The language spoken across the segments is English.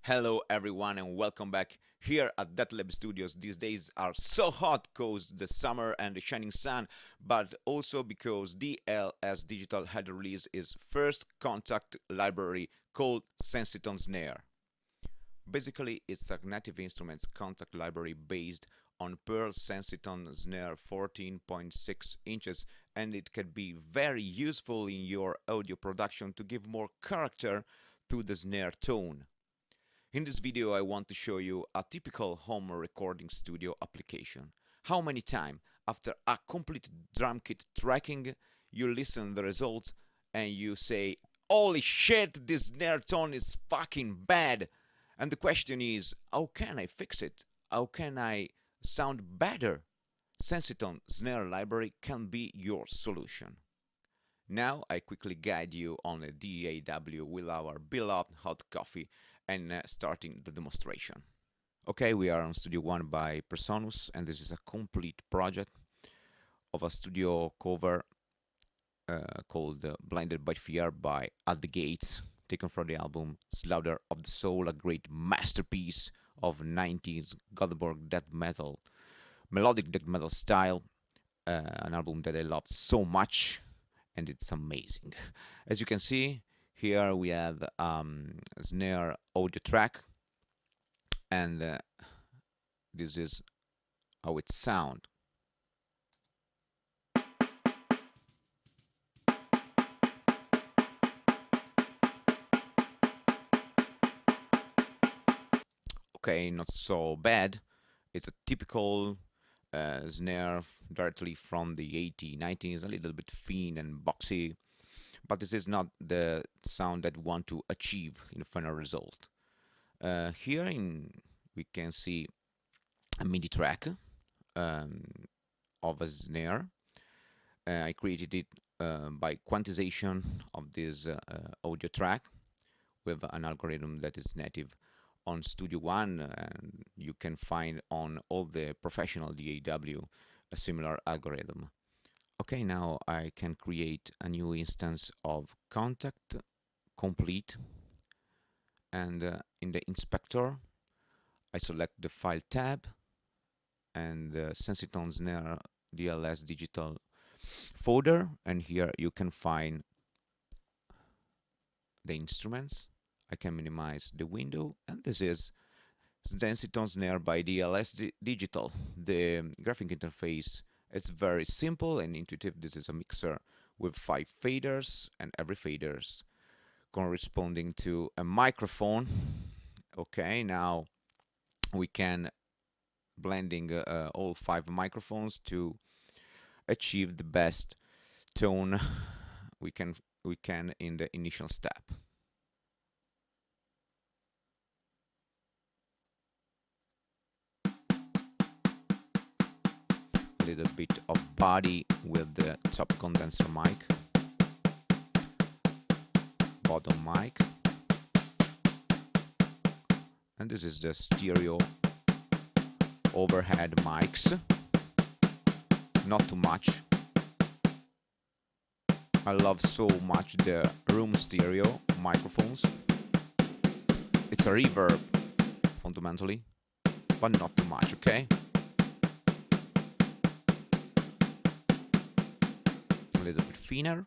Hello everyone and welcome back here at DLS Studios. These days are so hot cause the summer and the shining sun, but also because DLS Digital had released its first Kontakt library called SENSITONE SNARE. Basically, it's a native instruments Kontakt library based on Pearl Sensitone Snare 14.6 inches, and it can be very useful in your audio production to give more character to the snare tone. In this video I want to show you a typical home recording studio application. How many times after a complete drum kit tracking you listen the results and you say, holy shit, this snare tone is fucking bad. And the question is, how can I fix it? How can I sound better? Sensitone Snare Library can be your solution. Now I quickly guide you on a DAW with our beloved hot coffee and starting the demonstration. Okay, we are on Studio One by Presonus, and this is a complete project of a studio cover called Blinded by Fear by At the Gates, taken from the album Slaughter of the Soul, a great masterpiece of 90s Gothenburg death metal, melodic death metal style, an album that I loved so much, and it's amazing. As you can see, here we have snare audio track, and this is how it sounds. Okay, not so bad. It's a typical snare directly from the 80s, 90s, a little bit thin and boxy, but this is not the sound that we want to achieve in the final result. Here we can see a MIDI track of a snare. I created it by quantization of this audio track with an algorithm that is native on Studio One, and you can find on all the professional DAW a similar algorithm. Okay, now I can create a new instance of Kontakt complete, and in the inspector I select the file tab and the Sensitone Snare DLS Digital folder, and here you can find the instruments. I can minimize the window, and this is Sensitone Snare by DLS Digital. The graphic interface is very simple and intuitive. This is a mixer with 5 faders, and every faders corresponding to a microphone. Okay, now we can blending all 5 microphones to achieve the best tone we can in the initial step. A little bit of body with the top condenser mic, bottom mic, and this is the stereo overhead mics. Not too much. I love so much the room stereo microphones. It's a reverb fundamentally, but not too much, okay? A little bit thinner.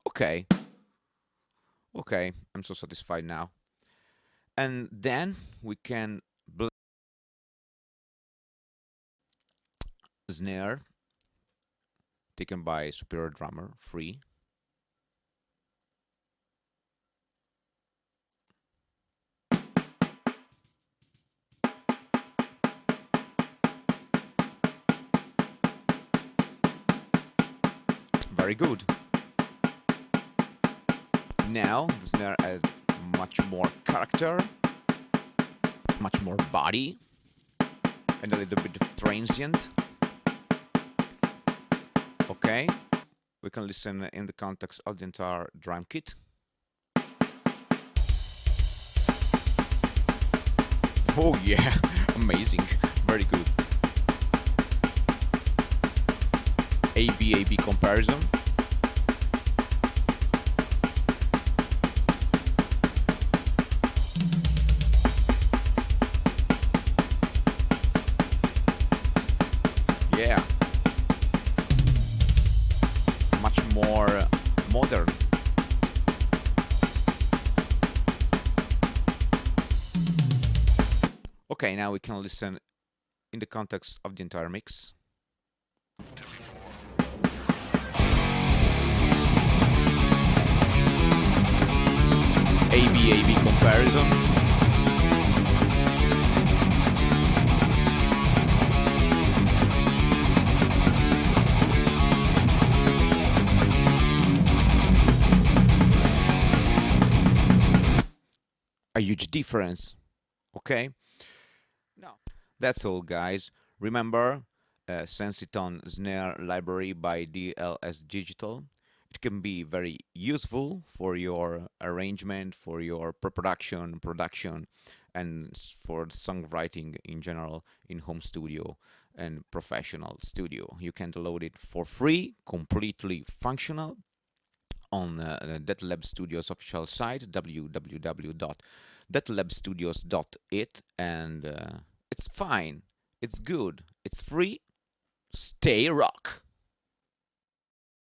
Okay. Okay, I'm so satisfied now. And then we can blend snare taken by Superior Drummer free. Very good. Now the snare has much more character, much more body, and a little bit of transient. Okay, we can listen in the context of the entire drum kit. Oh yeah, amazing, very good. A-B comparison. modern. Okay, now we can listen in the context of the entire mix. AB comparison. A huge difference. Okay, now that's all, guys. Remember, Sensitone Snare Library by DLS Digital. It can be very useful for your arrangement, for your production, and for songwriting in general in home studio and professional studio. You can download it for free, completely functional, on DLS Studios official site, www.dlsstudios.it, and it's fine, it's good, it's free. Stay rock.